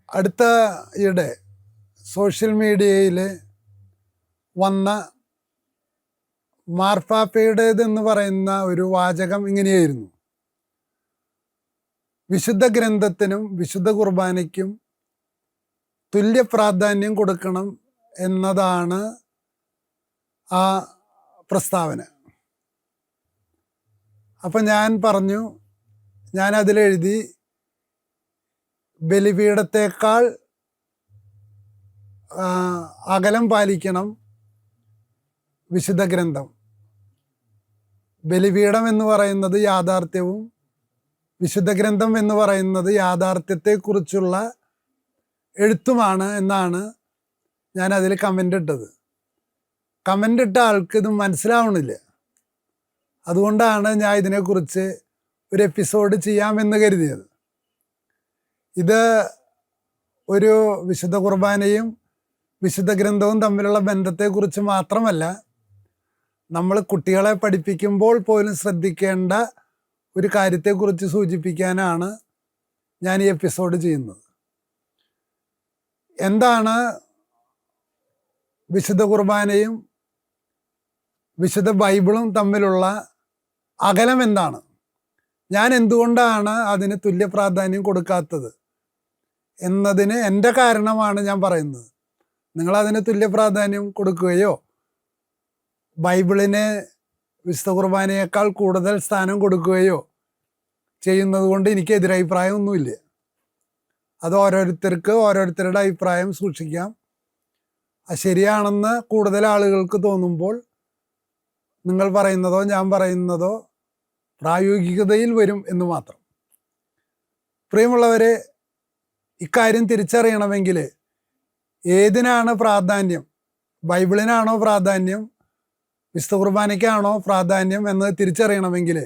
അടുത്ത ഈയിടെ സോഷ്യൽ മീഡിയയിൽ വന്ന മാർപ്പാപ്പയുടേതെന്ന് പറയുന്ന ഒരു വാചകം ഇങ്ങനെയായിരുന്നു: വിശുദ്ധ ഗ്രന്ഥത്തിനും വിശുദ്ധ കുർബാനയ്ക്കും തുല്യ പ്രാധാന്യം കൊടുക്കണം എന്നതാണ് ആ പ്രസ്താവന. അപ്പം ഞാൻ പറഞ്ഞു, ഞാൻ അതിലെഴുതി, ബലിപീഠത്തേക്കാൾ അകലം പാലിക്കണം വിശുദ്ധ ഗ്രന്ഥം. ബലിപീഠം എന്ന് പറയുന്നത് യാഥാർത്ഥ്യവും വിശുദ്ധ ഗ്രന്ഥം എന്ന് പറയുന്നത് യാഥാർത്ഥ്യത്തെക്കുറിച്ചുള്ള എഴുത്തുമാണ് എന്നാണ് ഞാൻ അതിൽ കമൻ്റ് ഇട്ടത്. കമൻ്റ് ഇട്ട ആൾക്ക് ഇത് മനസ്സിലാവണില്ല. അതുകൊണ്ടാണ് ഞാൻ ഇതിനെക്കുറിച്ച് ഒരു എപ്പിസോഡ് ചെയ്യാമെന്ന് കരുതിയത്. ഇത് ഒരു വിശുദ്ധ കുർബാനയും വിശുദ്ധ ഗ്രന്ഥവും തമ്മിലുള്ള ബന്ധത്തെക്കുറിച്ച് മാത്രമല്ല, നമ്മൾ കുട്ടികളെ പഠിപ്പിക്കുമ്പോൾ പോലും ശ്രദ്ധിക്കേണ്ട ഒരു കാര്യത്തെക്കുറിച്ച് സൂചിപ്പിക്കാനാണ് ഞാൻ ഈ എപ്പിസോഡ് ചെയ്യുന്നത്. എന്താണ് വിശുദ്ധ കുർബാനയും വിശുദ്ധ ബൈബിളും തമ്മിലുള്ള അകലം എന്താണ്? ഞാൻ എന്തുകൊണ്ടാണ് അതിന് തുല്യ പ്രാധാന്യം കൊടുക്കാത്തത് എന്നതിന് എൻ്റെ കാരണമാണ് ഞാൻ പറയുന്നത്. നിങ്ങളതിന് തുല്യ പ്രാധാന്യം കൊടുക്കുകയോ ബൈബിളിന് വിശുദ്ധ കുർബാനയേക്കാൾ കൂടുതൽ സ്ഥാനം കൊടുക്കുകയോ ചെയ്യുന്നത് കൊണ്ട് എനിക്ക് എതിരഭിപ്രായമൊന്നുമില്ല. അത് ഓരോരുത്തർക്ക് ഓരോരുത്തരുടെ അഭിപ്രായം സൂക്ഷിക്കാം. അത് ശരിയാണെന്ന് കൂടുതൽ ആളുകൾക്ക് തോന്നുമ്പോൾ നിങ്ങൾ പറയുന്നതോ ഞാൻ പറയുന്നതോ പ്രായോഗികതയിൽ വരും എന്ന് മാത്രം. പ്രിയമുള്ളവരെ, ഇക്കാര്യം തിരിച്ചറിയണമെങ്കിൽ ഏതിനാണ് പ്രാധാന്യം? ബൈബിളിനാണോ പ്രാധാന്യം, വിശുദ്ധ കുർബാനയ്ക്കാണോ പ്രാധാന്യം എന്ന് തിരിച്ചറിയണമെങ്കിൽ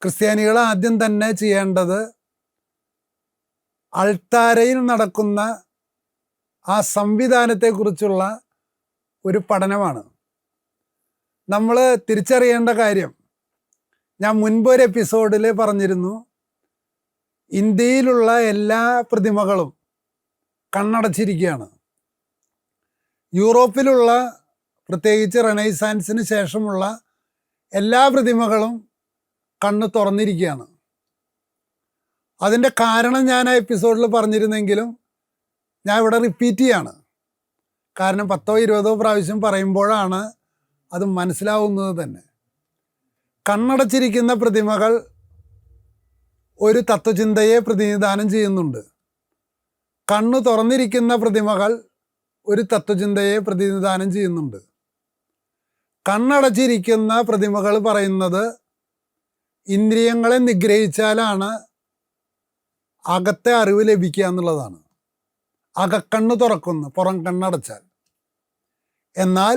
ക്രിസ്ത്യാനികൾ ആദ്യം തന്നെ ചെയ്യേണ്ടത് അൾത്താരയിൽ നടക്കുന്ന ആ സംവിധാനത്തെക്കുറിച്ചുള്ള ഒരു പഠനമാണ്. നമ്മൾ തിരിച്ചറിയേണ്ട കാര്യം, ഞാൻ മുൻപൊരു എപ്പിസോഡിൽ പറഞ്ഞിരുന്നു, ഇന്ത്യയിലുള്ള എല്ലാ പ്രതിമകളും കണ്ണടച്ചിരിക്കുകയാണ്. യൂറോപ്പിലുള്ള, പ്രത്യേകിച്ച് റെനൈസാൻസിന് ശേഷമുള്ള എല്ലാ പ്രതിമകളും കണ്ണ് തുറന്നിരിക്കുകയാണ്. അതിൻ്റെ കാരണം ഞാൻ ആ എപ്പിസോഡിൽ പറഞ്ഞിരുന്നെങ്കിലും ഞാൻ ഇവിടെ റിപ്പീറ്റ് ചെയ്യാണ്. കാരണം 10 20 പ്രാവശ്യം പറയുമ്പോഴാണ് അത് മനസ്സിലാവുന്നത് തന്നെ. കണ്ണടച്ചിരിക്കുന്ന പ്രതിമകൾ ഒരു തത്വചിന്തയെ പ്രതിനിധാനം ചെയ്യുന്നുണ്ട്. കണ്ണു തുറന്നിരിക്കുന്ന പ്രതിമകൾ ഒരു തത്വചിന്തയെ പ്രതിനിധാനം ചെയ്യുന്നുണ്ട്. കണ്ണടച്ചിരിക്കുന്ന പ്രതിമകൾ പറയുന്നത് ഇന്ദ്രിയങ്ങളെ നിഗ്രഹിച്ചാലാണ് അകത്തെ അറിവ് ലഭിക്കുക എന്നുള്ളതാണ്. അകക്കണ്ണ് തുറക്കുന്നു, പുറം കണ്ണടച്ചാൽ. എന്നാൽ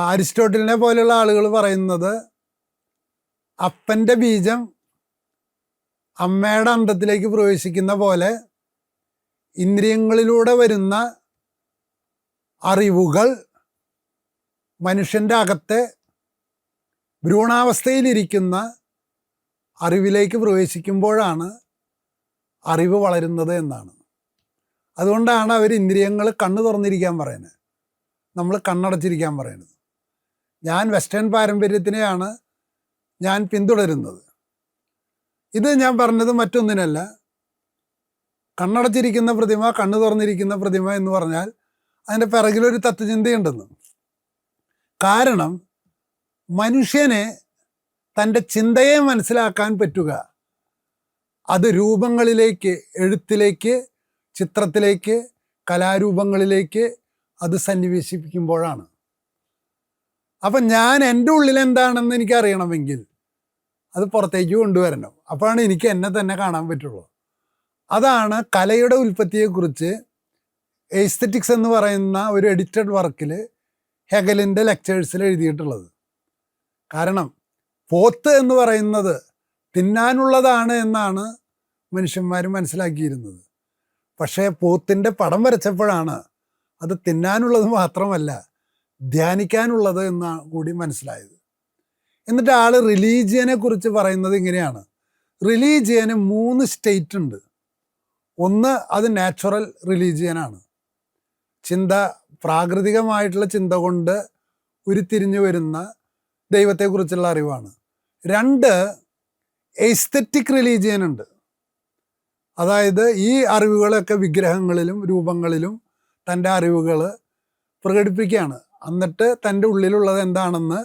അരിസ്റ്റോട്ടലിനെ പോലെയുള്ള ആളുകൾ പറയുന്നത് അപ്പൻ്റെ ബീജം അമ്മയുടെ അണ്ടത്തിലേക്ക് പ്രവേശിക്കുന്ന പോലെ ഇന്ദ്രിയങ്ങളിലൂടെ വരുന്ന അറിവുകൾ മനുഷ്യൻ്റെ അകത്തെ ഭ്രൂണാവസ്ഥയിലിരിക്കുന്ന അറിവിലേക്ക് പ്രവേശിക്കുമ്പോഴാണ് അറിവ് വളരുന്നത് എന്നാണ്. അതുകൊണ്ടാണ് അവർ ഇന്ദ്രിയങ്ങൾ കണ്ണ് തുറന്നിരിക്കാൻ പറയുന്നത്, നമ്മൾ കണ്ണടച്ചിരിക്കാൻ പറയുന്നത്. ഞാൻ വെസ്റ്റേൺ പാരമ്പര്യത്തിനെയാണ് ഞാൻ പിന്തുടരുന്നത്. ഇത് ഞാൻ പറഞ്ഞത് മറ്റൊന്നിനല്ല. കണ്ണടച്ചിരിക്കുന്ന പ്രതിമ, കണ്ണ് തുറന്നിരിക്കുന്ന പ്രതിമ എന്ന് പറഞ്ഞാൽ അതിൻ്റെ പിറകിലൊരു തത്വചിന്തയുണ്ടെന്ന്. കാരണം മനുഷ്യനെ തൻ്റെ ചിന്തയെ മനസ്സിലാക്കാൻ പറ്റുക അത് രൂപങ്ങളിലേക്ക്, എഴുത്തിലേക്ക്, ചിത്രത്തിലേക്ക്, കലാരൂപങ്ങളിലേക്ക് അത് സന്നിവേശിപ്പിക്കുമ്പോഴാണ്. അപ്പം ഞാൻ എൻ്റെ ഉള്ളിൽ എന്താണെന്ന് എനിക്കറിയണമെങ്കിൽ അത് പുറത്തേക്ക് കൊണ്ടുവരണം. അപ്പോഴാണ് എനിക്ക് എന്നെ തന്നെ കാണാൻ പറ്റുള്ളൂ. അതാണ് കലയുടെ ഉൽപ്പത്തിയെക്കുറിച്ച് എസ്തെറ്റിക്സ് എന്ന് പറയുന്ന ഒരു എഡിറ്റഡ് വർക്കിൽ ഹെഗലിൻ്റെ ലെക്ചേഴ്സിൽ എഴുതിയിട്ടുള്ളത്. കാരണം പോത്ത് എന്ന് പറയുന്നത് തിന്നാനുള്ളതാണ് എന്നാണ് മനുഷ്യന്മാർ മനസ്സിലാക്കിയിരുന്നത്. പക്ഷേ പോത്തിൻ്റെ പടം വരച്ചപ്പോഴാണ് അത് തിന്നാനുള്ളത് മാത്രമല്ല ധ്യാനിക്കാനുള്ളത് എന്ന് കൂടി മനസ്സിലായത്. എന്നിട്ട് ആൾ റിലീജിയനെ കുറിച്ച് പറയുന്നത് ഇങ്ങനെയാണ്: റിലീജിയന് 3 സ്റ്റേറ്റ് ഉണ്ട്. ഒന്ന് അത് നാച്ചുറൽ റിലീജിയനാണ്, പ്രാകൃതികമായിട്ടുള്ള ചിന്ത കൊണ്ട് ഉരുത്തിരിഞ്ഞു വരുന്ന ദൈവത്തെക്കുറിച്ചുള്ള അറിവാണ്. 2 എസ്തെറ്റിക് റിലീജിയൻ ഉണ്ട്. അതായത് ഈ അറിവുകളൊക്കെ വിഗ്രഹങ്ങളിലും രൂപങ്ങളിലും തൻ്റെ അറിവുകൾ പ്രകടിപ്പിക്കുകയാണ്. എന്നിട്ട് തൻ്റെ ഉള്ളിലുള്ളത് എന്താണെന്ന്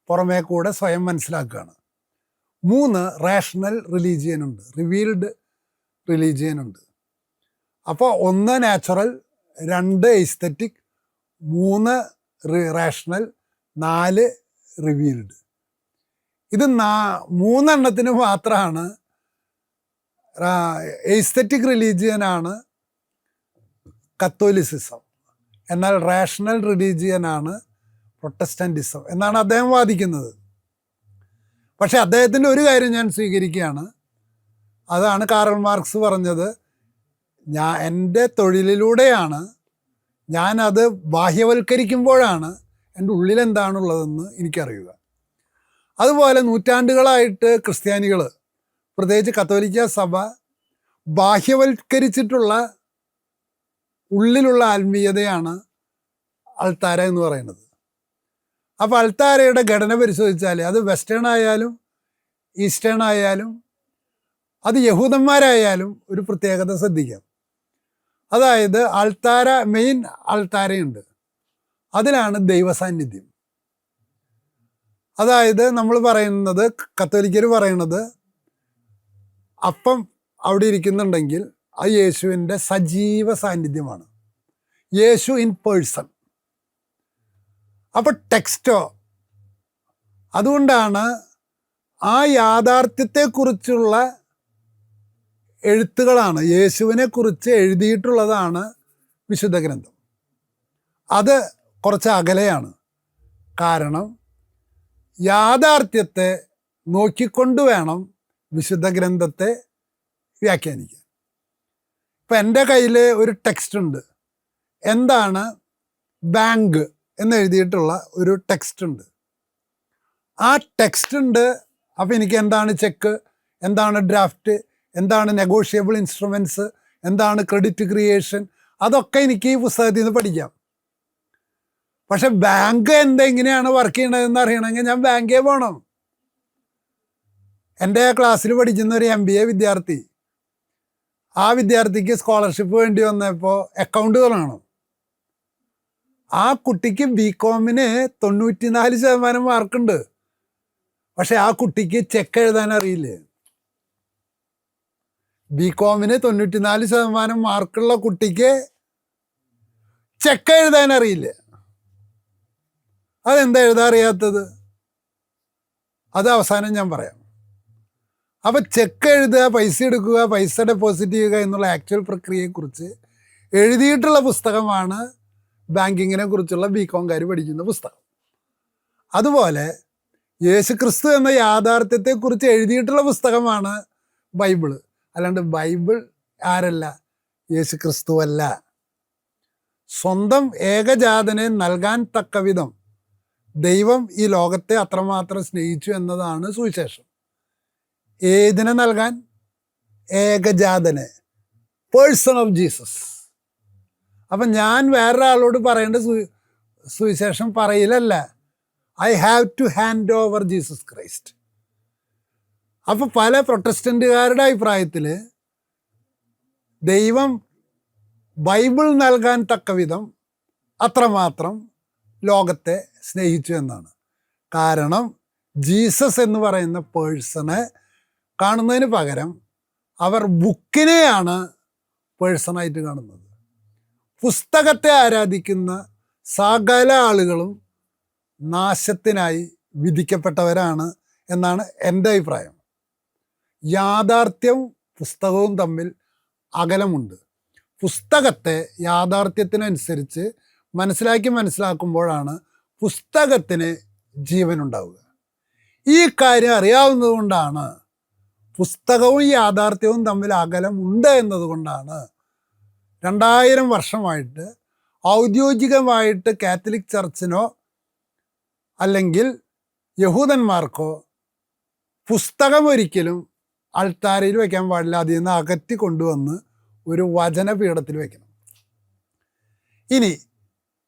പുറമേ കൂടെ സ്വയം മനസ്സിലാക്കുകയാണ്. 3 റേഷണൽ റിലീജിയൻ ഉണ്ട്, റിവീൽഡ് റിലീജിയൻ ഉണ്ട്. അപ്പോൾ 1 നാച്ചുറൽ, 2 എസ്തെറ്റിക്, 3 റേഷണൽ, 4 റിവീൽഡ്. ഇത് 3 എണ്ണത്തിന് മാത്രമാണ് എസ്തെറ്റിക് റിലീജിയനാണ് കത്തോലിസിസം, എന്നാൽ റേഷണൽ റിലീജിയനാണ് പ്രൊട്ടസ്റ്റന്റിസം എന്നാണ് അദ്ദേഹം വാദിക്കുന്നത്. പക്ഷെ അദ്ദേഹത്തിൻ്റെ ഒരു കാര്യം ഞാൻ സ്വീകരിക്കുകയാണ്. അതാണ് കാറൽ മാർക്സ് പറഞ്ഞത്, എൻ്റെ തൊഴിലിലൂടെയാണ്, ഞാനത് ബാഹ്യവൽക്കരിക്കുമ്പോഴാണ് എൻ്റെ ഉള്ളിലെന്താണുള്ളതെന്ന് എനിക്കറിയുക. അതുപോലെ നൂറ്റാണ്ടുകളായിട്ട് ക്രിസ്ത്യാനികൾ, പ്രത്യേകിച്ച് കത്തോലിക്ക സഭ, ബാഹ്യവൽക്കരിച്ചിട്ടുള്ള ഉള്ളിലുള്ള ആത്മീയതയാണ് അൾത്താര എന്ന് പറയുന്നത്. അപ്പോൾ അൾത്താരയുടെ ഘടന പരിശോധിച്ചാൽ അത് വെസ്റ്റേൺ ആയാലും ഈസ്റ്റേൺ ആയാലും അത് യഹൂദന്മാരായാലും ഒരു പ്രത്യേകത ശ്രദ്ധിക്കാം. അതായത് അൾത്താര, മെയിൻ അൾത്താരയുണ്ട്, അതിലാണ് ദൈവസാന്നിധ്യം. അതായത് നമ്മൾ പറയുന്നത്, കത്തോലിക്കർ പറയുന്നത്, അപ്പം അവിടെ ഇരിക്കുന്നുണ്ടെങ്കിൽ അത് യേശുവിൻ്റെ സജീവ സാന്നിധ്യമാണ്, യേശു ഇൻ പേഴ്സൺ. അപ്പോൾ ടെക്സ്റ്റോ, അതുകൊണ്ടാണ് ആ യാഥാർത്ഥ്യത്തെക്കുറിച്ചുള്ള എഴുത്തുകളാണ്, യേശുവിനെ കുറിച്ച് എഴുതിയിട്ടുള്ളതാണ് വിശുദ്ധ ഗ്രന്ഥം. അത് കുറച്ച് അകലെയാണ്. കാരണം യാഥാർത്ഥ്യത്തെ നോക്കിക്കൊണ്ട് വേണം വിശുദ്ധ ഗ്രന്ഥത്തെ വ്യാഖ്യാനിക്കാൻ. ഇപ്പം എൻ്റെ കയ്യിൽ ഒരു ടെക്സ്റ്റ് ഉണ്ട്. എന്താണ് ബാങ്ക് എന്നെഴുതിയിട്ടുള്ള ഒരു ടെക്സ്റ്റ് ഉണ്ട്. ആ ടെക്സ്റ്റ് ഉണ്ട്. അപ്പോൾ എനിക്ക് എന്താണ് ചെക്ക്, എന്താണ് ഡ്രാഫ്റ്റ്, എന്താണ് നെഗോഷിയബിൾ ഇൻസ്ട്രുമെൻറ്റ്സ്, എന്താണ് ക്രെഡിറ്റ് ക്രിയേഷൻ, അതൊക്കെ എനിക്ക് ഈ പുസ്തകത്തിൽ നിന്ന് പഠിക്കാം. പക്ഷെ ബാങ്ക് എന്തെങ്ങനെയാണ് വർക്ക് ചെയ്യണതെന്ന് അറിയണമെങ്കിൽ ഞാൻ ബാങ്കേ പോകണം. എൻ്റെ ക്ലാസ്സിൽ പഠിക്കുന്ന ഒരു MBA വിദ്യാർത്ഥി, ആ വിദ്യാർത്ഥിക്ക് സ്കോളർഷിപ്പ് വേണ്ടി വന്നപ്പോൾ അക്കൗണ്ട് തുടങ്ങണം. ആ കുട്ടിക്ക് BCom-ന് 94% മാർക്കുണ്ട്. പക്ഷെ ആ കുട്ടിക്ക് ചെക്ക് എഴുതാൻ അറിയില്ലേ. BCom-ന് 94% മാർക്കുള്ള കുട്ടിക്ക് ചെക്ക് എഴുതാൻ അറിയില്ല. അതെന്താ എഴുതാൻ അറിയാത്തത്? അത് അവസാനം ഞാൻ പറയാം. അപ്പം ചെക്ക് എഴുതുക, പൈസ എടുക്കുക, പൈസ ഡെപ്പോസിറ്റ് ചെയ്യുക എന്നുള്ള ആക്ച്വൽ പ്രക്രിയയെക്കുറിച്ച് എഴുതിയിട്ടുള്ള പുസ്തകമാണ് ബാങ്കിങ്ങിനെ കുറിച്ചുള്ള BCom-കാർ പഠിക്കുന്ന പുസ്തകം. അതുപോലെ യേശുക്രിസ്തു എന്ന യാഥാർത്ഥ്യത്തെക്കുറിച്ച് എഴുതിയിട്ടുള്ള പുസ്തകമാണ് ബൈബിള്. അല്ലാണ്ട് ബൈബിൾ ആരല്ല? യേശുക്രിസ്തു അല്ല. സ്വന്തം ഏകജാതനെ നൽകാൻ തക്ക വിധം ദൈവം ഈ ലോകത്തെ അത്രമാത്രം സ്നേഹിച്ചു എന്നതാണ് സുവിശേഷം. ഏതിനെ നൽകാൻ? ഏകജാതനെ, പേഴ്സൺ ഓഫ് ജീസസ്. അപ്പം ഞാൻ വേറൊരാളോട് പറയേണ്ട സുവിശേഷം പറയില്ലല്ല, I have to hand over Jesus Christ. അപ്പോൾ പല പ്രൊട്ടസ്റ്റന്റുകാരുടെ അഭിപ്രായത്തിൽ ദൈവം ബൈബിൾ നൽകാൻ തക്ക വിധം അത്രമാത്രം ലോകത്തെ സ്നേഹിച്ചു എന്നാണ്. കാരണം ജീസസ് എന്ന് പറയുന്ന പേഴ്സണെ കാണുന്നതിന് പകരം അവർ ബുക്കിനെയാണ് പേഴ്സണായിട്ട് കാണുന്നത്. പുസ്തകത്തെ ആരാധിക്കുന്ന സകല ആളുകളും നാശത്തിനായി വിധിക്കപ്പെട്ടവരാണ് എന്നാണ് എൻ്റെ അഭിപ്രായം. യാഥാർത്ഥ്യവും പുസ്തകവും തമ്മിൽ അകലമുണ്ട്. പുസ്തകത്തെ യാഥാർത്ഥ്യത്തിനനുസരിച്ച് മനസ്സിലാക്കുമ്പോഴാണ് പുസ്തകത്തിന് ജീവനുണ്ടാവുക. ഈ കാര്യം അറിയാവുന്നതുകൊണ്ടാണ്, പുസ്തകവും യാഥാർത്ഥ്യവും തമ്മിൽ അകലമുണ്ട് എന്നതുകൊണ്ടാണ് 2000 വർഷമായിട്ട് ഔദ്യോഗികമായിട്ട് കാത്തലിക് ചർച്ചിനോ അല്ലെങ്കിൽ യഹൂദന്മാർക്കോ പുസ്തകം ഒരിക്കലും അൾത്താരയിൽ വയ്ക്കാൻ പാടില്ല, അതിൽ നിന്ന് അകറ്റി കൊണ്ടുവന്ന് ഒരു വചനപീഠത്തിൽ വെക്കണം. ഇനി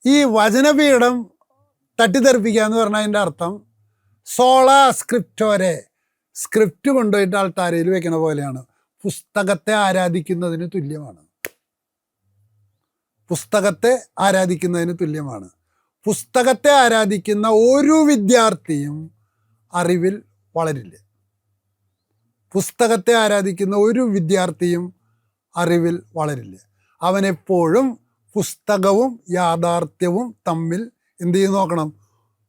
ഈ വചനപീഠം തട്ടിത്തെറിപ്പിക്കുക എന്ന് പറഞ്ഞാൽ അതിൻ്റെ അർത്ഥം സോളാ സ്ക്രിപ്റ്റോരെ, സ്ക്രിപ്റ്റ് കൊണ്ടുപോയിട്ട് ആൾത്താരയിൽ വെക്കണ പോലെയാണ്. പുസ്തകത്തെ ആരാധിക്കുന്നതിന് തുല്യമാണ്. പുസ്തകത്തെ ആരാധിക്കുന്നതിന് തുല്യമാണ്. പുസ്തകത്തെ ആരാധിക്കുന്ന ഒരു വിദ്യാർത്ഥിയും അറിവിൽ വളരില്ല. പുസ്തകത്തെ ആരാധിക്കുന്ന ഒരു വിദ്യാർത്ഥിയും അറിവിൽ വളരില്ല. അവനെപ്പോഴും പുസ്തകവും യാഥാർത്ഥ്യവും തമ്മിൽ എന്ത് ചെയ്ത് നോക്കണം?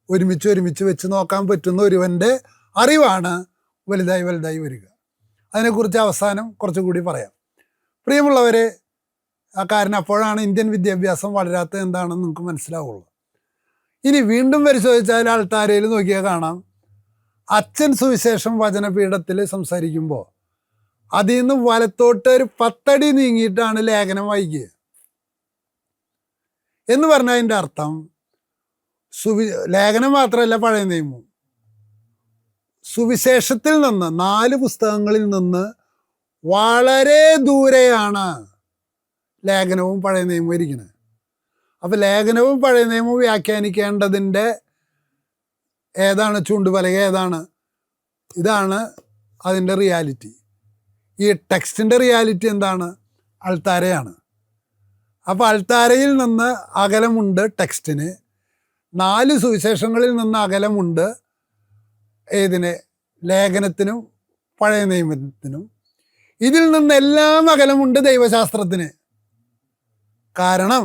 ഒരുമിച്ച് വെച്ച് നോക്കാൻ പറ്റുന്ന ഒരുവൻ്റെ അറിവാണ് വലുതായി വരിക. അതിനെക്കുറിച്ച് അവസാനം കുറച്ചുകൂടി പറയാം. പ്രിയമുള്ളവരെ, കാരണം അപ്പോഴാണ് ഇന്ത്യൻ വിദ്യാഭ്യാസം വളരാത്തത് എന്താണെന്ന് നിങ്ങൾക്ക് മനസ്സിലാവുള്ളൂ. ഇനി വീണ്ടും പരിശോധിച്ചാൽ ആൾത്താരയിൽ നോക്കിയാൽ കാണാം, അച്ഛൻ സുവിശേഷം വചനപീഠത്തിൽ സംസാരിക്കുമ്പോൾ അതിൽ നിന്ന് വലത്തോട്ട് ഒരു 10 അടി നീങ്ങിയിട്ടാണ് ലേഖനം വായിക്കുക. എന്ന് പറഞ്ഞാൽ അതിൻ്റെ അർത്ഥം ലേഖനം മാത്രമല്ല, പഴയ നിയമം സുവിശേഷത്തിൽ നിന്ന് 4 പുസ്തകങ്ങളിൽ നിന്ന് വളരെ ദൂരെയാണ് ലേഖനവും പഴയ നിയമവും ഇരിക്കുന്നത്. അപ്പം ലേഖനവും പഴയ നിയമവും വ്യാഖ്യാനിക്കേണ്ടതിൻ്റെ ഏതാണ് ചൂണ്ടുപലക? ഏതാണ്? ഇതാണ് അതിൻ്റെ റിയാലിറ്റി. ഈ ടെക്സ്റ്റിൻ്റെ റിയാലിറ്റി എന്താണ്? അൾത്താരയാണ്. അപ്പോൾ അൾത്താരയിൽ നിന്ന് അകലമുണ്ട് ടെക്സ്റ്റിന്, 4 സുവിശേഷങ്ങളിൽ നിന്ന് അകലമുണ്ട് ഏതിന്? ലേഖനത്തിനും പഴയ നിയമത്തിനും. ഇതിൽ നിന്നെല്ലാം അകലമുണ്ട് ദൈവശാസ്ത്രത്തിന്. കാരണം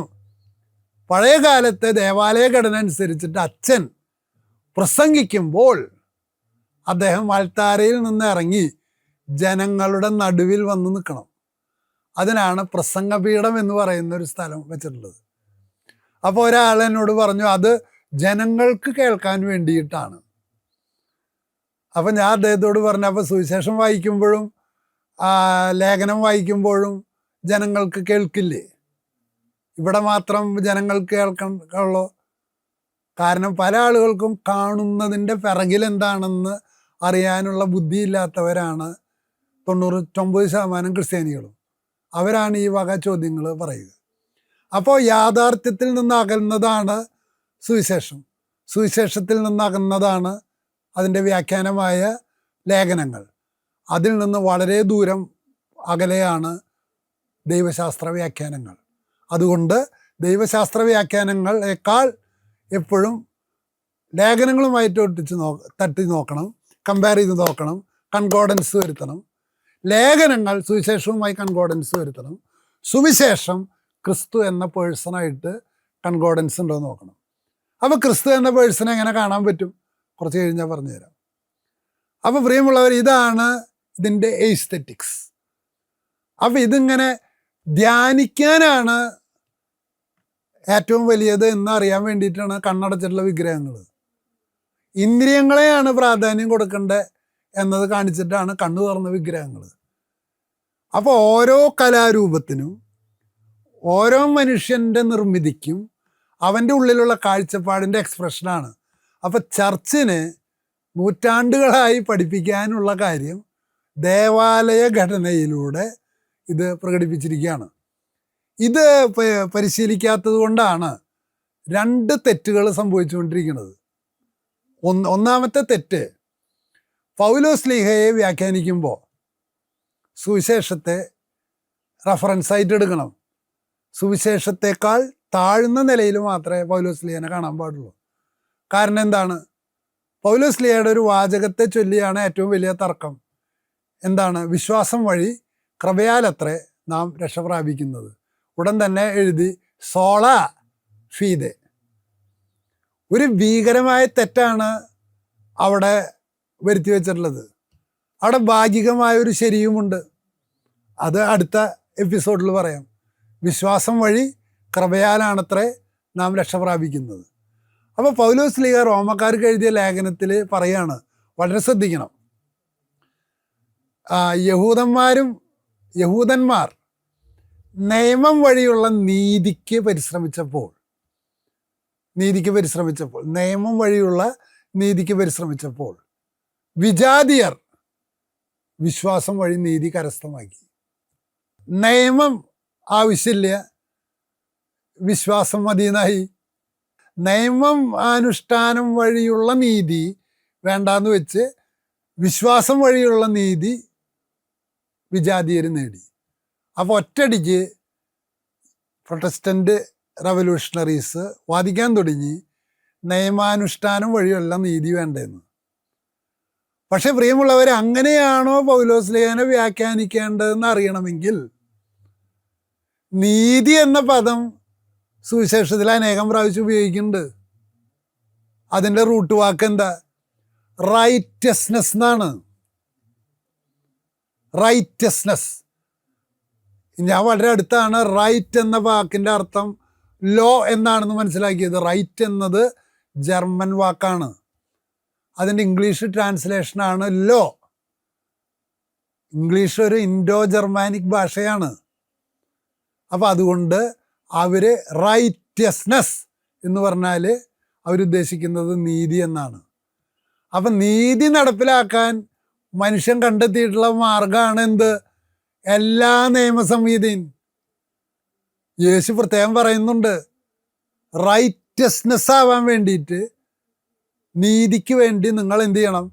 പഴയ കാലത്തെ ദേവാലയ ഘടന അനുസരിച്ചിട്ട് അച്ഛൻ പ്രസംഗിക്കുമ്പോൾ അദ്ദേഹം അൾത്താരയിൽ നിന്ന് ഇറങ്ങി ജനങ്ങളുടെ നടുവിൽ വന്ന് നിൽക്കണം. അതിനാണ് പ്രസംഗപീഠം എന്ന് പറയുന്ന ഒരു സ്ഥലം വെച്ചിട്ടുള്ളത്. അപ്പോൾ ഒരാൾ എന്നോട് പറഞ്ഞു, അത് ജനങ്ങൾക്ക് കേൾക്കാൻ വേണ്ടിയിട്ടാണ്. അപ്പം ഞാൻ അദ്ദേഹത്തോട് പറഞ്ഞു, അപ്പോൾ സുവിശേഷം വായിക്കുമ്പോഴും ലേഖനം വായിക്കുമ്പോഴും ജനങ്ങൾക്ക് കേൾക്കില്ലേ? ഇവിടെ മാത്രം ജനങ്ങൾക്ക് കേൾക്കുള്ളൂ? കാരണം പല ആളുകൾക്കും കാണുന്നതിൻ്റെ പിറകിൽ എന്താണെന്ന് അറിയാനുള്ള ബുദ്ധിയില്ലാത്തവരാണ് 99% ക്രിസ്ത്യാനികളും. അവരാണ് ഈ വക ചോദ്യങ്ങൾ പറയുക. അപ്പോൾ യാഥാർത്ഥ്യത്തിൽ നിന്ന് അകന്നതാണ് സുവിശേഷം, സുവിശേഷത്തിൽ നിന്ന് അകന്നതാണ് അതിൻ്റെ വ്യാഖ്യാനമായ ലേഖനങ്ങൾ. അതിൽ നിന്ന് വളരെ ദൂരം അകലെയാണ് ദൈവശാസ്ത്ര വ്യാഖ്യാനങ്ങൾ. അതുകൊണ്ട് ദൈവശാസ്ത്ര വ്യാഖ്യാനങ്ങളെക്കാൾ എപ്പോഴും ലേഖനങ്ങളുമായിട്ട് തട്ടി നോക്കണം, കമ്പയർ ചെയ്ത് നോക്കണം, കൺകോർഡൻസ് വരുത്തണം. ലേഖനങ്ങൾ സുവിശേഷവുമായി കൺകോർഡൻസ് വരുത്തണം. സുവിശേഷം ക്രിസ്തു എന്ന പേഴ്സണായിട്ട് കൺകോർഡൻസ് ഉണ്ടോ എന്ന് നോക്കണം. അപ്പോൾ ക്രിസ്തു എന്ന പേഴ്സണെ എങ്ങനെ കാണാൻ പറ്റും? കുറച്ച് കഴിഞ്ഞാൽ പറഞ്ഞുതരാം. അപ്പോൾ പ്രിയമുള്ളവർ, ഇതാണ് ഇതിൻ്റെ എസ്തെറ്റിക്സ്. അപ്പോൾ ഇതിങ്ങനെ ധ്യാനിക്കാനാണ് ഏറ്റവും വലിയത് എന്നറിയാൻ വേണ്ടിയിട്ടാണ് കണ്ണടച്ചിട്ടുള്ള വിഗ്രഹങ്ങൾ. ഇന്ദ്രിയങ്ങളെയാണ് പ്രാധാന്യം കൊടുക്കേണ്ടത് എന്നത് കാണിച്ചിട്ടാണ് കണ്ണു തുറന്ന വിഗ്രഹങ്ങൾ. അപ്പോൾ ഓരോ കലാരൂപത്തിനും ഓരോ മനുഷ്യൻ്റെ നിർമ്മിതിക്കും അവൻ്റെ ഉള്ളിലുള്ള കാഴ്ചപ്പാടിൻ്റെ എക്സ്പ്രഷനാണ്. അപ്പോൾ ചർച്ചിന് നൂറ്റാണ്ടുകളായി പഠിപ്പിക്കാനുള്ള കാര്യം ദേവാലയ ഘടനയിലൂടെ ഇത് പ്രകടിപ്പിച്ചിരിക്കുകയാണ്. ഇത് പരിശീലിക്കാത്തത് കൊണ്ടാണ് 2 തെറ്റുകൾ സംഭവിച്ചുകൊണ്ടിരിക്കുന്നത്. ഒന്നാമത്തെ തെറ്റ്, പൗലോസ്ലീഹയെ വ്യാഖ്യാനിക്കുമ്പോൾ സുവിശേഷത്തെ റഫറൻസായിട്ട് എടുക്കണം. സുവിശേഷത്തെക്കാൾ താഴ്ന്ന നിലയിൽ മാത്രമേ പൗലോസ്ലീഹനെ കാണാൻ പാടുള്ളൂ. കാരണം എന്താണ്? പൗലോസ്ലീഹയുടെ ഒരു വാചകത്തെ ചൊല്ലിയാണ് ഏറ്റവും വലിയ തർക്കം. എന്താണ്? വിശ്വാസം വഴി കൃപയാലത്രേ നാം രക്ഷ പ്രാപിക്കുന്നത്. ഉടൻ തന്നെ എഴുതി സോള ഫീദെ. ഒരു ഭീകരമായ തെറ്റാണ് അവിടെ വരുത്തി വെച്ചിട്ടുള്ളത്. അവിടെ ഭാഗികമായൊരു ശരിയുമുണ്ട്. അത് അടുത്ത എപ്പിസോഡിൽ പറയാം. വിശ്വാസം വഴി കൃപയാലാണത്രേ നാം രക്ഷ പ്രാപിക്കുന്നത്. അപ്പോൾ പൗലോസ്ലീഹ റോമക്കാർക്ക് എഴുതിയ ലേഖനത്തിൽ പറയാണ്, വളരെ ശ്രദ്ധിക്കണം, യഹൂദന്മാർ നിയമം വഴിയുള്ള നീതിക്ക് പരിശ്രമിച്ചപ്പോൾ നിയമം വഴിയുള്ള നീതിക്ക് പരിശ്രമിച്ചപ്പോൾ വിജാതിയർ വിശ്വാസം വഴി നീതി കരസ്ഥമാക്കി. നിയമം ആവശ്യമില്ല, വിശ്വാസം മതിയെന്നായി. നിയമം അനുഷ്ഠാനം വഴിയുള്ള നീതി വേണ്ടാന്ന് വെച്ച് വിശ്വാസം വഴിയുള്ള നീതി വിജാതീയർ നേടി. അപ്പോൾ ഒറ്റയടിക്ക് പ്രൊട്ടസ്റ്റൻ്റ് റവല്യൂഷണറീസ് വാദിക്കാൻ തുടങ്ങി നിയമാനുഷ്ഠാനം വഴിയുള്ള നീതി വേണ്ടെന്ന്. പക്ഷെ പ്രിയമുള്ളവർ, അങ്ങനെയാണോ പൗലോസ്ലീഹനെ വ്യാഖ്യാനിക്കേണ്ടതെന്ന് അറിയണമെങ്കിൽ നീതി എന്ന പദം സുവിശേഷത്തിൽ അനേകം പ്രാവശ്യം ഉപയോഗിക്കുന്നുണ്ട്. അതിൻ്റെ റൂട്ട് വാക്ക് എന്താ? റൈറ്റസ്നെസ് എന്നാണ്. റൈറ്റസ്നെസ്. ഞാൻ വളരെ അടുത്താണ് റൈറ്റ് എന്ന വാക്കിൻ്റെ അർത്ഥം ലോ എന്നാണെന്ന് മനസ്സിലാക്കിയത്. റൈറ്റ് എന്നത് ജർമ്മൻ വാക്കാണ്. അതിൻ്റെ ഇംഗ്ലീഷ് ട്രാൻസ്ലേഷനാണ് ലോ. ഇംഗ്ലീഷ് ഒരു ഇൻഡോ ജർമാനിക് ഭാഷയാണ്. അപ്പോൾ അതുകൊണ്ട് അവർ റൈറ്റസ്നെസ് എന്ന് പറഞ്ഞാൽ അവരുദ്ദേശിക്കുന്നത് നീതി എന്നാണ്. അപ്പം നീതി നടപ്പിലാക്കാൻ മനുഷ്യൻ കണ്ടെത്തിയിട്ടുള്ള മാർഗമാണ് എന്ത്? എല്ലാ നിയമസംഹിതയും. യേശു പ്രത്യേകം പറയുന്നുണ്ട്, റൈറ്റസ്നെസ് ആവാൻ വേണ്ടിയിട്ട്, നീതിക്ക് വേണ്ടി നിങ്ങൾ എന്ത് ചെയ്യണം?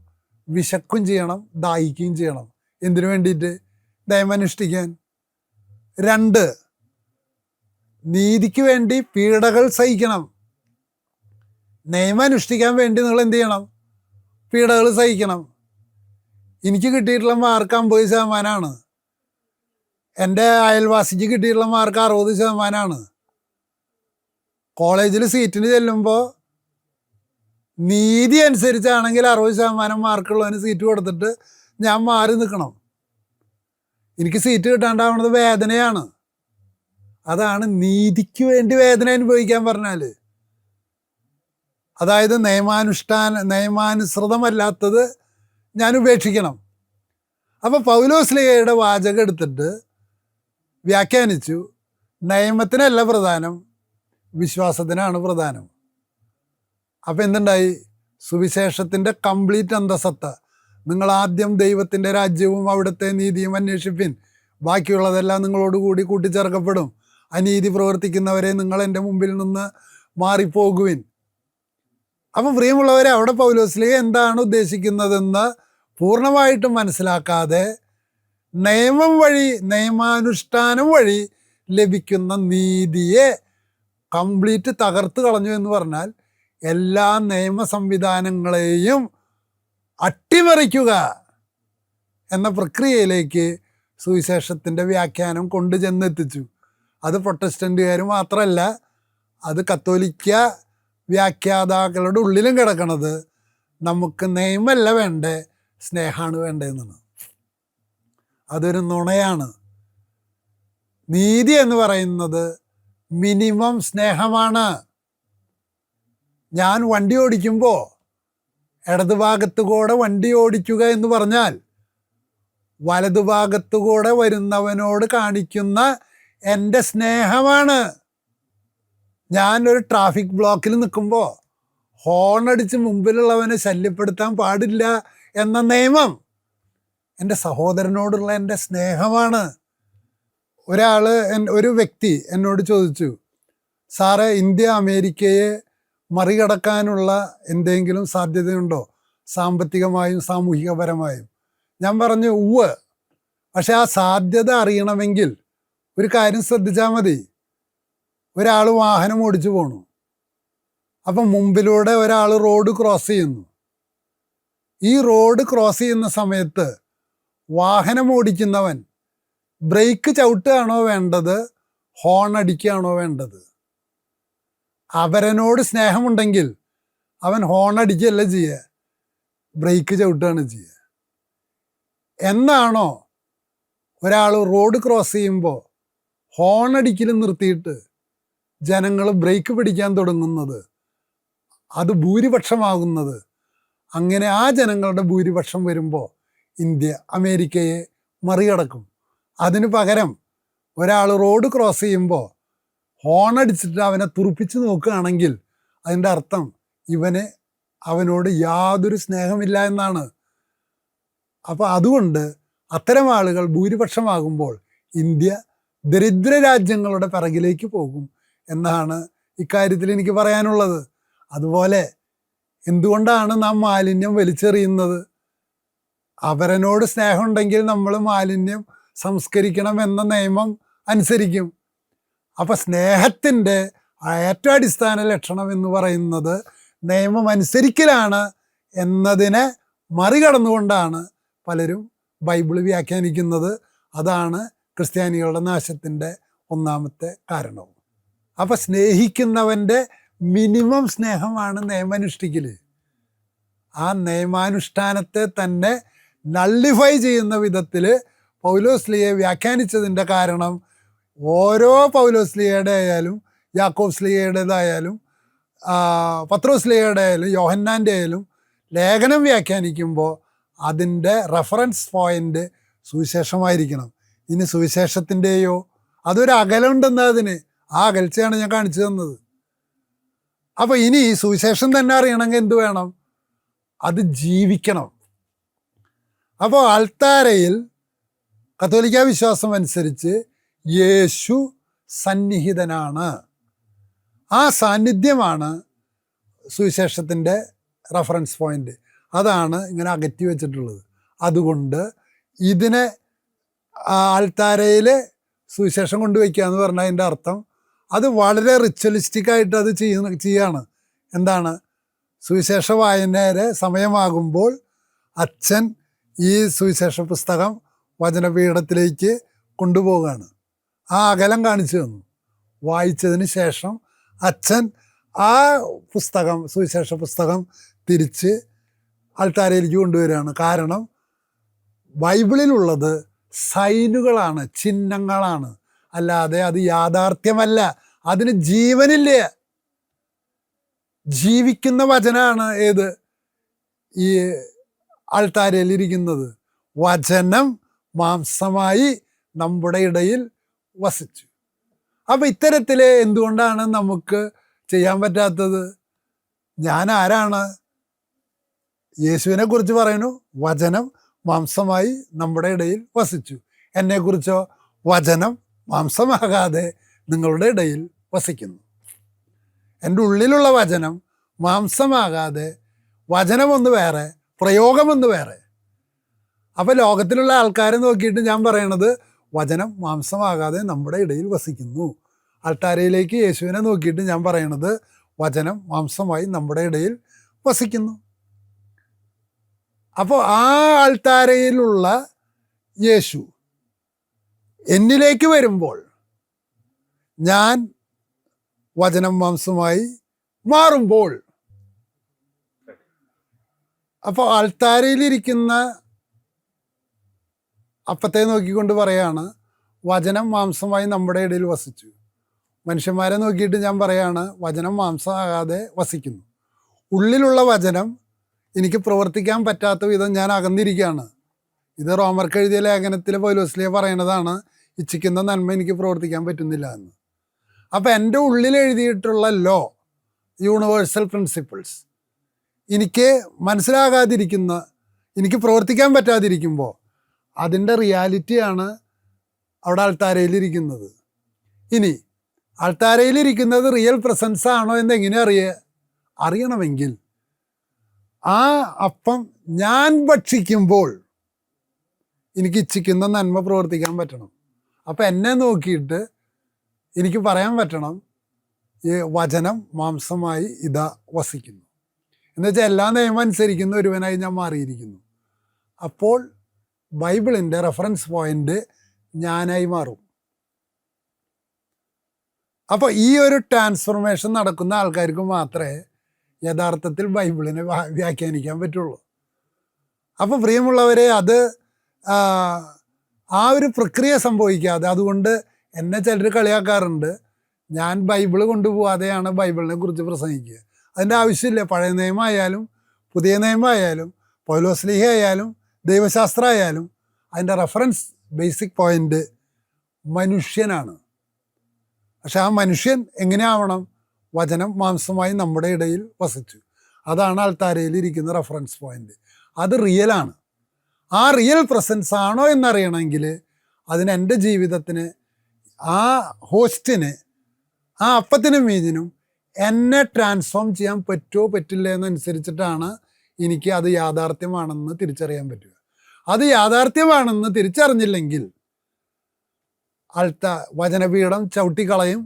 വിശക്കും ചെയ്യണം, ദാഹിക്കുകയും ചെയ്യണം. എന്തിനു വേണ്ടിയിട്ട്? നിയമമനുഷ്ഠിക്കാൻ. 2, നീതിക്ക് വേണ്ടി പീഡകൾ സഹിക്കണം. നിയമം അനുഷ്ഠിക്കാൻ വേണ്ടി നിങ്ങൾ എന്ത് ചെയ്യണം? പീഡകൾ സഹിക്കണം. എനിക്ക് കിട്ടിയിട്ടുള്ള മാർക്ക് 50%. എൻ്റെ അയൽവാസിക്ക് കിട്ടിയിട്ടുള്ള മാർക്ക് 60%. കോളേജിൽ സീറ്റിന് ചെല്ലുമ്പോൾ നീതി അനുസരിച്ചാണെങ്കിൽ 60% മാർക്കുള്ളവന് സീറ്റ് കൊടുത്തിട്ട് ഞാൻ മാറി നിൽക്കണം. എനിക്ക് സീറ്റ് കിട്ടാണ്ടാവുന്നത് വേദനയാണ്. അതാണ് നീതിക്ക് വേണ്ടി വേദന അനുഭവിക്കാൻ പറഞ്ഞാൽ. അതായത് നിയമാനുസൃതമല്ലാത്തത് ഞാൻ ഉപേക്ഷിക്കണം. അപ്പോൾ പൗലോസ്ലീഹയുടെ വാചകം എടുത്തിട്ട് വ്യാഖ്യാനിച്ചു, നിയമത്തിനല്ല പ്രധാനം, വിശ്വാസത്തിനാണ് പ്രധാനം. അപ്പം എന്തുണ്ടായി? സുവിശേഷത്തിൻ്റെ കംപ്ലീറ്റ് അന്തസത്ത. നിങ്ങൾ ആദ്യം ദൈവത്തിൻ്റെ രാജ്യവും അവിടുത്തെ നീതിയും അന്വേഷിപ്പിൻ, ബാക്കിയുള്ളതെല്ലാം നിങ്ങളോടുകൂടി കൂട്ടിച്ചേർക്കപ്പെടും. അനീതി പ്രവർത്തിക്കുന്നവരെ നിങ്ങൾ എൻ്റെ മുമ്പിൽ നിന്ന് മാറിപ്പോകുവിൻ. അപ്പം പ്രിയമുള്ളവരെ, അവിടെ പൗലോസ്ലീഹ എന്താണ് ഉദ്ദേശിക്കുന്നതെന്ന് പൂർണ്ണമായിട്ടും മനസ്സിലാക്കാതെ നിയമം വഴി, നിയമാനുഷ്ഠാനം വഴി ലഭിക്കുന്ന നീതിയെ കംപ്ലീറ്റ് തകർത്ത് കളഞ്ഞു എന്ന് പറഞ്ഞാൽ എല്ലാ നിയമ സംവിധാനങ്ങളെയും അട്ടിമറിക്കുക എന്ന പ്രക്രിയയിലേക്ക് സുവിശേഷത്തിൻ്റെ വ്യാഖ്യാനം കൊണ്ടു ചെന്നെത്തിച്ചു. അത് പ്രൊട്ടസ്റ്റൻ്റുകാർ മാത്രമല്ല, അത് കത്തോലിക്ക വ്യാഖ്യാതാക്കളുടെ ഉള്ളിലും കിടക്കണത് നമുക്ക് നിയമമല്ല വേണ്ടേ, സ്നേഹമാണ് വേണ്ടതെന്നാണ്. അതൊരു നുണയാണ്. നീതി എന്ന് പറയുന്നത് മിനിമം സ്നേഹമാണ്. ഞാൻ വണ്ടി ഓടിക്കുമ്പോൾ ഇടതുഭാഗത്തുകൂടെ വണ്ടി ഓടിക്കുക എന്ന് പറഞ്ഞാൽ വലതുഭാഗത്തുകൂടെ വരുന്നവനോട് കാണിക്കുന്ന എൻ്റെ സ്നേഹമാണ്. ഞാനൊരു ട്രാഫിക് ബ്ലോക്കിൽ നിൽക്കുമ്പോൾ ഹോണടിച്ച് മുമ്പിലുള്ളവനെ ശല്യപ്പെടുത്താൻ പാടില്ല എന്ന നിയമം എൻ്റെ സഹോദരനോടുള്ള എൻ്റെ സ്നേഹമാണ്. ഒരു വ്യക്തി എന്നോട് ചോദിച്ചു, സാറേ, ഇന്ത്യ അമേരിക്കയെ മറികടക്കാനുള്ള എന്തെങ്കിലും സാധ്യതയുണ്ടോ, സാമ്പത്തികമായും സാമൂഹികപരമായും? ഞാൻ പറഞ്ഞു, ഉവ്വ്. പക്ഷെ ആ സാധ്യത അറിയണമെങ്കിൽ ഒരു കാര്യം ശ്രദ്ധിച്ചാൽ മതി. ഒരാൾ വാഹനം ഓടിച്ചു പോണു, അപ്പം മുമ്പിലൂടെ ഒരാൾ റോഡ് ക്രോസ് ചെയ്യുന്നു. ഈ റോഡ് ക്രോസ് ചെയ്യുന്ന സമയത്ത് വാഹനം ഓടിക്കുന്നവൻ ബ്രേക്ക് ചവിട്ടുകയാണോ വേണ്ടത്, ഹോൺ അടിക്കുകയാണോ വേണ്ടത്? അവരനോട് സ്നേഹമുണ്ടെങ്കിൽ അവൻ ഹോൺ അടിക്കുകയല്ല ചെയ്യുക, ബ്രേക്ക് ചവിട്ടുകയാണ് ചെയ്യുക. എന്നാണോ ഒരാൾ റോഡ് ക്രോസ് ചെയ്യുമ്പോൾ ഹോൺ അടിക്കലും നിർത്തിയിട്ട് ജനങ്ങൾ ബ്രേക്ക് പിടിക്കാൻ തുടങ്ങുന്നത്, അത് ഭൂരിപക്ഷമാകുന്നത്, അങ്ങനെ ആ ജനങ്ങളുടെ ഭൂരിപക്ഷം വരുമ്പോൾ ഇന്ത്യ അമേരിക്കയെ മറികടക്കും. അതിന് പകരം ഒരാൾ റോഡ് ക്രോസ് ചെയ്യുമ്പോൾ ഹോൺ അടിച്ചിട്ട് അവനെ തുറപ്പിച്ച് നോക്കുകയാണെങ്കിൽ അതിൻ്റെ അർത്ഥം അവനോട് യാതൊരു സ്നേഹമില്ല എന്നാണ്. അപ്പോൾ അതുകൊണ്ട് അത്തരം ആളുകൾ ഭൂരിപക്ഷമാകുമ്പോൾ ഇന്ത്യ ദരിദ്ര രാജ്യങ്ങളുടെ പിറകിലേക്ക് പോകും എന്നാണ് ഇക്കാര്യത്തിൽ എനിക്ക് പറയാനുള്ളത്. അതുപോലെ എന്തുകൊണ്ടാണ് നാം മാലിന്യം വലിച്ചെറിയുന്നത്? അവരനോട് സ്നേഹമുണ്ടെങ്കിൽ നമ്മൾ മാലിന്യം സംസ്കരിക്കണം എന്ന നിയമം അനുസരിക്കും. അപ്പം സ്നേഹത്തിൻ്റെ ഏറ്റവും അടിസ്ഥാന ലക്ഷണം എന്ന് പറയുന്നത് നിയമം അനുസരിക്കലാണ് എന്നതിനെ മറികടന്നുകൊണ്ടാണ് പലരും ബൈബിൾ വ്യാഖ്യാനിക്കുന്നത്. അതാണ് ക്രിസ്ത്യാനികളുടെ നാശത്തിൻ്റെ ഒന്നാമത്തെ കാരണവും. അപ്പം സ്നേഹിക്കുന്നവൻ്റെ മിനിമം സ്നേഹമാണ് നിയമാനുഷ്ഠിക്കൽ. ആ നിയമാനുഷ്ഠാനത്തെ തന്നെ നള്ളിഫൈ ചെയ്യുന്ന വിധത്തിൽ പൗലോസ്ലീഹയെ വ്യാഖ്യാനിച്ചതിൻ്റെ കാരണം ഓരോ പൗലോസ്ലീഹയുടെ ആയാലും യാക്കോബ് സ്ലീഹയുടേതായാലും പത്രോസ്ലീഹയുടെ ആയാലും യോഹന്നാൻ്റെ ആയാലും ലേഖനം വ്യാഖ്യാനിക്കുമ്പോൾ അതിൻ്റെ റെഫറൻസ് പോയിൻ്റ് സുവിശേഷമായിരിക്കണം. ഇനി സുവിശേഷത്തിൻ്റെയോ അതൊരു അകലുണ്ടെന്ന് അതിന് ആ അകൽച്ചയാണ് ഞാൻ കാണിച്ചു തന്നത്. അപ്പോൾ ഇനി ഈ സുവിശേഷം തന്നെ അറിയണമെങ്കിൽ എന്ത് വേണം? അത് ജീവിക്കണം. അപ്പോൾ അൾത്താരയിൽ കത്തോലിക്ക വിശ്വാസം അനുസരിച്ച് യേശു സന്നിഹിതനാണ്. ആ സാന്നിധ്യമാണ് സുവിശേഷത്തിൻ്റെ റെഫറൻസ് പോയിൻ്റ്. അതാണ് ഇങ്ങനെ അകറ്റി വെച്ചിട്ടുള്ളത്. അതുകൊണ്ട് ഇതിനെ ആൾത്താരയിൽ സുവിശേഷം കൊണ്ടുവയ്ക്കുക എന്ന് പറഞ്ഞാൽ അതിൻ്റെ അർത്ഥം അത് വളരെ റിച്വലിസ്റ്റിക്കായിട്ട് അത് ചെയ്യാണ്. എന്താണ്? സുവിശേഷ വായനയുടെ സമയമാകുമ്പോൾ അച്ഛൻ ഈ സുവിശേഷ പുസ്തകം വചനപീഠത്തിലേക്ക് കൊണ്ടുപോവുകയാണ്. ആ അകലം കാണിച്ചു തന്നു. വായിച്ചതിന് ശേഷം അച്ഛൻ ആ പുസ്തകം, സുവിശേഷ പുസ്തകം തിരിച്ച് ആൾത്താരയിലേക്ക് കൊണ്ടുവരികയാണ്. കാരണം ബൈബിളിലുള്ളത് സൈനുകളാണ്, ചിഹ്നങ്ങളാണ്, അല്ലാതെ അത് യാഥാർത്ഥ്യമല്ല. അതിന് ജീവനില്ല. ജീവിക്കുന്ന വചനമാണ് ഏത്? ഈ ആൾത്താരയിലിരിക്കുന്നത്. വചനം മാംസമായി നമ്മുടെ ഇടയിൽ വസിച്ചു. അപ്പം ഇത്തരത്തിൽ എന്തുകൊണ്ടാണ് നമുക്ക് ചെയ്യാൻ പറ്റാത്തത്? ഞാൻ ആരാണ്? യേശുവിനെ കുറിച്ച് പറയുന്നു, വചനം മാംസമായി നമ്മുടെ ഇടയിൽ വസിച്ചു. എന്നെക്കുറിച്ചോ, വചനം മാംസമാകാതെ നിങ്ങളുടെ ഇടയിൽ വസിക്കുന്നു. എൻ്റെ ഉള്ളിലുള്ള വചനം മാംസമാകാതെ, വചനമൊന്ന് വേറെ, പ്രയോഗമൊന്ന് വേറെ. അപ്പോൾ ലോകത്തിലുള്ള ആൾക്കാരെ നോക്കിയിട്ട് ഞാൻ പറയണത് വചനം മാംസമാകാതെ നമ്മുടെ ഇടയിൽ വസിക്കുന്നു. ആൾത്താരയിലേക്ക് യേശുവിനെ നോക്കിയിട്ട് ഞാൻ പറയണത് വചനം മാംസമായി നമ്മുടെ ഇടയിൽ വസിക്കുന്നു. അപ്പോൾ ആ ആൾത്താരയിലുള്ള യേശു എന്നിലേക്ക് വരുമ്പോൾ ഞാൻ വചനം മാംസമായി മാറുമ്പോൾ, അപ്പോൾ ആൾത്താരയിലിരിക്കുന്ന അപ്പത്തെ നോക്കിക്കൊണ്ട് പറയാണ് വചനം മാംസമായി നമ്മുടെ ഇടയിൽ വസിച്ചു. മനുഷ്യന്മാരെ നോക്കിയിട്ട് ഞാൻ പറയാണ് വചനം മാംസമാകാതെ വസിക്കുന്നു. ഉള്ളിലുള്ള വചനം എനിക്ക് പ്രവർത്തിക്കാൻ പറ്റാത്ത വിധം ഞാൻ അകന്നിരിക്കുകയാണ്. ഇത് റോമർക്ക് എഴുതിയ ലേഖനത്തിൽ പൗലോസ്ലീഹ പറയണതാണ്, ഇച്ഛിക്കുന്ന നന്മ എനിക്ക് പ്രവർത്തിക്കാൻ പറ്റുന്നില്ല എന്ന്. അപ്പം എൻ്റെ ഉള്ളിൽ എഴുതിയിട്ടുള്ള ലോ, യൂണിവേഴ്സൽ പ്രിൻസിപ്പിൾസ് എനിക്ക് മനസ്സിലാകാതിരിക്കുന്ന, എനിക്ക് പ്രവർത്തിക്കാൻ പറ്റാതിരിക്കുമ്പോൾ അതിൻ്റെ റിയാലിറ്റിയാണ് അവിടെ ആൾത്താരയിലിരിക്കുന്നത്. ഇനി ആൾത്താരയിലിരിക്കുന്നത് റിയൽ പ്രസൻസ് ആണോ എന്നെങ്ങനെ അറിയണമെങ്കിൽ ആ അപ്പം ഞാൻ ഭക്ഷിക്കുമ്പോൾ എനിക്ക് ഇച്ഛിക്കുന്ന നന്മ പ്രവർത്തിക്കാൻ പറ്റണം. അപ്പം എന്നെ നോക്കിയിട്ട് എനിക്ക് പറയാൻ പറ്റണം ഈ വചനം മാംസമായി ഇതാ വസിക്കുന്നു എന്നുവെച്ചാൽ എല്ലാ നിയമം അനുസരിക്കുന്ന ഒരുവനായി ഞാൻ മാറിയിരിക്കുന്നു. അപ്പോൾ ബൈബിളിൻ്റെ റെഫറൻസ് പോയിൻ്റ് ഞാനായി മാറും. അപ്പോൾ ഈ ഒരു ട്രാൻസ്ഫോർമേഷൻ നടക്കുന്ന ആൾക്കാർക്ക് മാത്രമേ യഥാർത്ഥത്തിൽ ബൈബിളിനെ വ്യാഖ്യാനിക്കാൻ പറ്റുള്ളൂ. അപ്പോൾ പ്രിയമുള്ളവരെ, അത് ആ ഒരു പ്രക്രിയ സംഭവിക്കാതെ, അതുകൊണ്ട് എന്നെ ചിലർ കളിയാക്കാറുണ്ട്, ഞാൻ ബൈബിൾ കൊണ്ടുപോകാതെയാണ് ബൈബിളിനെ കുറിച്ച് പ്രസംഗിക്കുക. അതിൻ്റെ ആവശ്യമില്ല. പഴയ നിയമമായാലും പുതിയ നിയമമായാലും പൗലോസ്ലീഹ ആയാലും ദൈവശാസ്ത്രം ആയാലും അതിൻ്റെ റെഫറൻസ് ബേസിക് പോയിൻ്റ് മനുഷ്യനാണ്. പക്ഷെ ആ മനുഷ്യൻ എങ്ങനെയാവണം? വചനം മാംസമായി നമ്മുടെ ഇടയിൽ വസിച്ചു. അതാണ് ആൾത്താരയിലിരിക്കുന്ന റെഫറൻസ് പോയിൻ്റ്. അത് റിയലാണ്. ആ റിയൽ പ്രസൻസ് ആണോ എന്നറിയണമെങ്കിൽ അതിന് എൻ്റെ ജീവിതത്തിന് ആ ഹോസ്റ്റിന്, ആ അപ്പത്തിനും മീനിനും എന്നെ ട്രാൻസ്ഫോം ചെയ്യാൻ പറ്റുമോ പറ്റില്ല എന്നനുസരിച്ചിട്ടാണ് എനിക്ക് അത് യാഥാർത്ഥ്യമാണെന്ന് തിരിച്ചറിയാൻ പറ്റുക. അത് യാഥാർത്ഥ്യമാണെന്ന് തിരിച്ചറിഞ്ഞില്ലെങ്കിൽ വചനപീഠം ചവിട്ടിക്കളയും.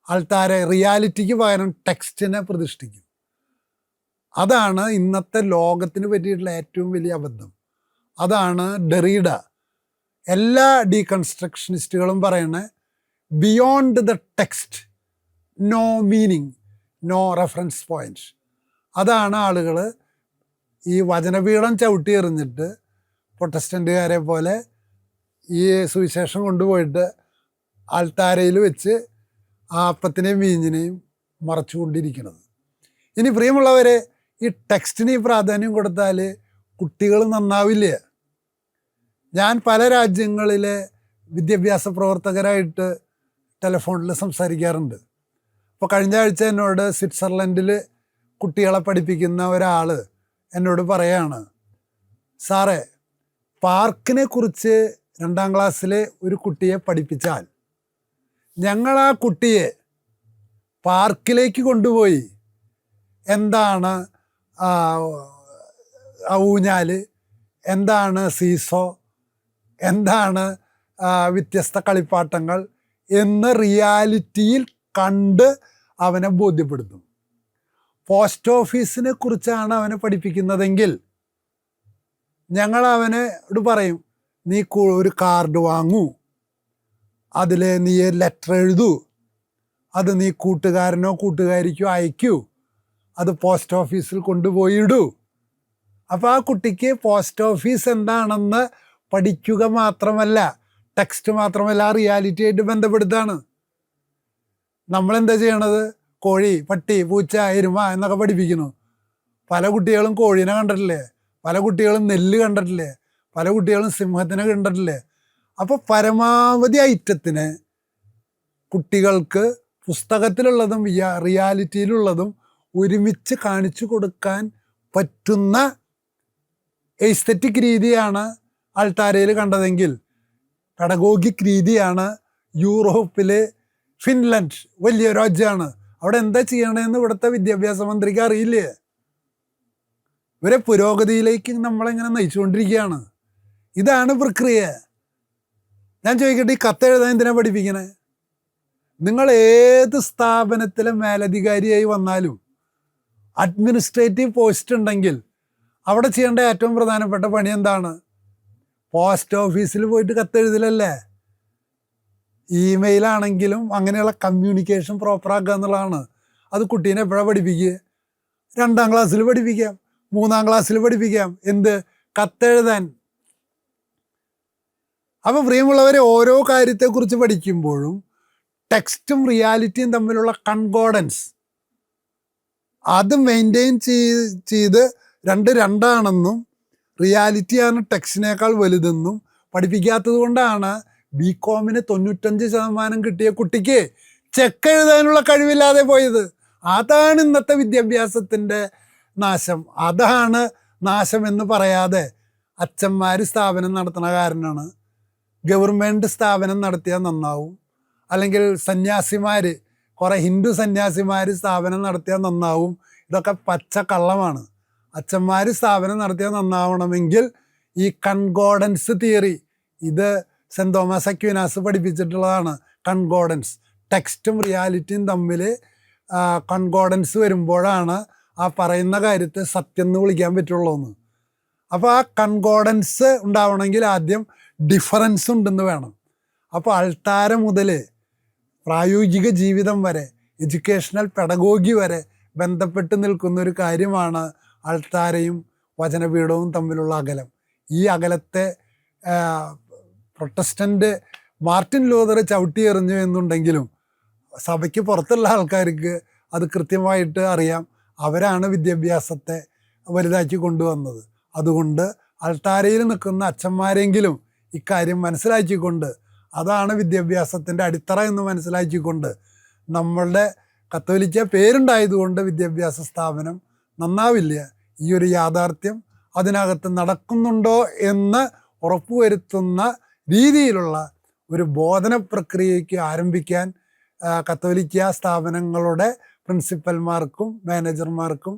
ആൾക്കാരെ റിയാലിറ്റിക്ക് പകരം ടെക്സ്റ്റിനെ പ്രതിഷ്ഠിക്കും. അതാണ് ഇന്നത്തെ ലോകത്തിന് പറ്റിയിട്ടുള്ള ഏറ്റവും വലിയ അബദ്ധം. അതാണ് ഡെറീഡ, എല്ലാ ഡീകൺസ്ട്രക്ഷനിസ്റ്റുകളും പറയുന്നത്, beyond the text no meaning, no reference point. അതാണ് ആളുകൾ ഈ വചനപീഠം ചവിട്ടി എറിഞ്ഞിട്ട് പ്രൊട്ടസ്റ്റൻ്റുകാരെ പോലെ ഈ സുവിശേഷം കൊണ്ടുപോയിട്ട് ആൾത്താരയിൽ വെച്ച് ആ അപ്പത്തിനെയും വീഞ്ഞിനെയും മറച്ചുകൊണ്ടിരിക്കുന്നത്. ഇനി പ്രിയമുള്ളവരെ, ഈ ടെക്സ്റ്റിന് ഈ പ്രാധാന്യം കൊടുത്താൽ കുട്ടികൾ നന്നാവില്ല. ഞാൻ പല രാജ്യങ്ങളിലെ വിദ്യാഭ്യാസ പ്രവർത്തകരായിട്ട് ടെലിഫോണിൽ സംസാരിക്കാറുണ്ട്. അപ്പോൾ കഴിഞ്ഞ ആഴ്ച എന്നോട് സ്വിറ്റ്സർലൻഡിൽ കുട്ടികളെ പഠിപ്പിക്കുന്ന ഒരാൾ എന്നോട് പറയാണ്, സാറേ, പാർക്കിനെ കുറിച്ച് 2ാം ക്ലാസ്സിലെ ഒരു കുട്ടിയെ പഠിപ്പിച്ചാൽ ഞങ്ങൾ ആ കുട്ടിയെ പാർക്കിലേക്ക് കൊണ്ടുപോയി എന്താണ് ഊഞ്ഞാൽ, എന്താണ് സീസോ, എന്താണ് വ്യത്യസ്ത കളിപ്പാട്ടങ്ങൾ എന്ന് റിയാലിറ്റിയിൽ കണ്ട് അവനെ ബോധ്യപ്പെടുത്തും. പോസ്റ്റ് ഓഫീസിനെ കുറിച്ചാണ് അവനെ പഠിപ്പിക്കുന്നതെങ്കിൽ ഞങ്ങൾ അവനോട് പറയും, നീ ഒരു കാർഡ് വാങ്ങൂ, അതിൽ നീ ലെറ്റർ എഴുതൂ, അത് നീ കൂട്ടുകാരനോ കൂട്ടുകാരിക്കോ അയക്കൂ, അത് പോസ്റ്റ് ഓഫീസിൽ കൊണ്ടുപോയി ഇടൂ. അപ്പോൾ ആ കുട്ടിക്ക് പോസ്റ്റ് ഓഫീസ് എന്താണെന്ന് പഠിക്കുക മാത്രമല്ല, ടെക്സ്റ്റ് മാത്രമല്ല, ആ റിയാലിറ്റി ആയിട്ട് ബന്ധപ്പെടുത്താണ്. നമ്മളെന്താ ചെയ്യണത്? കോഴി, പട്ടി, പൂച്ച, എരുമ എന്നൊക്കെ പഠിപ്പിക്കുന്നു. പല കുട്ടികളും കോഴീനെ കണ്ടിട്ടില്ലേ, പല കുട്ടികളും നെല്ല് കണ്ടിട്ടില്ലേ, പല കുട്ടികളും സിംഹത്തിനെ കണ്ടിട്ടില്ലേ. അപ്പോൾ പരമാവധി ഐറ്റത്തിന് കുട്ടികൾക്ക് പുസ്തകത്തിലുള്ളതും റിയാലിറ്റിയിലുള്ളതും ഒരുമിച്ച് കാണിച്ചു കൊടുക്കാൻ പറ്റുന്ന എസ്തെറ്റിക് രീതിയാണ് അൾത്താരയിൽ കണ്ടതെങ്കിൽ, പെഡഗോഗിക് രീതിയാണ് യൂറോപ്പിൽ. ഫിൻലൻഡ് വലിയ രാജ്യമാണ്, അവിടെ എന്താ ചെയ്യണമെന്ന് ഇവിടുത്തെ വിദ്യാഭ്യാസ മന്ത്രിക്ക് അറിയില്ലേ. ഇവരെ പുരോഗതിയിലേക്ക് നമ്മളെങ്ങനെ നയിച്ചുകൊണ്ടിരിക്കുകയാണ്. ഇതാണ് പ്രക്രിയ. ഞാൻ ചോദിക്കട്ടെ, ഈ കത്തെഴുതാൻ എന്തിനാ പഠിപ്പിക്കണേ? നിങ്ങൾ ഏത് സ്ഥാപനത്തിലെ മേലധികാരിയായി വന്നാലും അഡ്മിനിസ്ട്രേറ്റീവ് പോസ്റ്റ് ഉണ്ടെങ്കിൽ അവിടെ ചെയ്യേണ്ട ഏറ്റവും പ്രധാനപ്പെട്ട പണി എന്താണ്? പോസ്റ്റ് ഓഫീസിൽ പോയിട്ട് കത്തെഴുതലല്ലേ. ഇമെയിലാണെങ്കിലും അങ്ങനെയുള്ള കമ്മ്യൂണിക്കേഷൻ പ്രോപ്പറാക്കുക എന്നുള്ളതാണ്. അത് കുട്ടീനെ എപ്പോഴാണ് പഠിപ്പിക്കുക? 2ാം ക്ലാസ്സിൽ പഠിപ്പിക്കാം, 3ാം ക്ലാസ്സിൽ പഠിപ്പിക്കാം. എന്ത്? കത്തെഴുതാൻ. അപ്പോൾ പ്രിയമുള്ളവരെ, ഓരോ കാര്യത്തെക്കുറിച്ച് പഠിക്കുമ്പോഴും ടെക്സ്റ്റും റിയാലിറ്റിയും തമ്മിലുള്ള കൺകോർഡൻസ് അത് മെയിൻറ്റെയിൻ ചെയ്ത് രണ്ടാണെന്നും റിയാലിറ്റിയാണ് ടെക്സ്റ്റിനേക്കാൾ വലുതെന്നും പഠിപ്പിക്കാത്തത് കൊണ്ടാണ് ബികോമിന് 95% കിട്ടിയ കുട്ടിക്ക് ചെക്ക് എഴുതാനുള്ള കഴിവില്ലാതെ പോയത്. അതാണ് ഇന്നത്തെ വിദ്യാഭ്യാസത്തിൻ്റെ നാശം. അതാണ് നാശം എന്ന് പറയാതെ അച്ഛന്മാർ സ്ഥാപനം നടത്തുന്ന കാരനാണ്, ഗവൺമെൻറ് സ്ഥാപനം നടത്തിയാൽ നന്നാവും, അല്ലെങ്കിൽ സന്യാസിമാർ, കുറേ ഹിന്ദു സന്യാസിമാർ സ്ഥാപനം നടത്തിയാൽ നന്നാവും. ഇതൊക്കെ പച്ച കള്ളമാണ്. അച്ഛന്മാർ സ്ഥാപനം നടത്തിയാൽ നന്നാവണമെങ്കിൽ ഈ കൺകോർഡൻസ് തിയറി, ഇത് സെൻറ് തോമസ് അക്വിനാസ് പഠിപ്പിച്ചിട്ടുള്ളതാണ്. കൺകോർഡൻസ്, ടെക്സ്റ്റും റിയാലിറ്റിയും തമ്മിൽ കൺകോർഡൻസ് വരുമ്പോഴാണ് ആ പറയുന്ന കാര്യത്തെ സത്യം എന്ന് വിളിക്കാൻ പറ്റുള്ളൂ എന്ന്. അപ്പോൾ ആ കൺകോർഡൻസ് ഉണ്ടാവണമെങ്കിൽ ആദ്യം ഡിഫറൻസ് ഉണ്ടെന്ന് വേണം. അപ്പോൾ അൾത്താര മുതൽ പ്രായോഗിക ജീവിതം വരെ, എഡ്യൂക്കേഷണൽ പെഡഗോഗി വരെ ബന്ധപ്പെട്ട് നിൽക്കുന്ന ഒരു കാര്യമാണ് അൾത്താരയും വചനപീഠവും തമ്മിലുള്ള അകലം. ഈ അകലത്തെ പ്രൊട്ടസ്റ്റൻ്റ് മാർട്ടിൻ ലൂതർ ചവിട്ടിയെറിഞ്ഞു എന്നുണ്ടെങ്കിലും സഭയ്ക്ക് പുറത്തുള്ള ആൾക്കാർക്ക് അത് കൃത്യമായിട്ട് അറിയാം. അവരാണ് വിദ്യാഭ്യാസത്തെ വലുതാക്കി കൊണ്ടുവന്നത്. അതുകൊണ്ട് അൾത്താരയിൽ നിൽക്കുന്ന അച്ഛന്മാരെങ്കിലും ഇക്കാര്യം മനസ്സിലാക്കിക്കൊണ്ട്, അതാണ് വിദ്യാഭ്യാസത്തിൻ്റെ അടിത്തറ എന്ന് മനസ്സിലാക്കിക്കൊണ്ട്, നമ്മളുടെ കത്തോലിക്ക പേരുണ്ടായതുകൊണ്ട് വിദ്യാഭ്യാസ സ്ഥാപനം നന്നാവില്ല. ഈ ഒരു യാഥാർത്ഥ്യം അതിനകത്ത് നടക്കുന്നുണ്ടോ എന്ന് ഉറപ്പുവരുത്തുന്ന രീതിയിലുള്ള ഒരു ബോധന പ്രക്രിയയ്ക്ക് ആരംഭിക്കാൻ കത്തോലിക്ക സ്ഥാപനങ്ങളുടെ പ്രിൻസിപ്പൽമാർക്കും മാനേജർമാർക്കും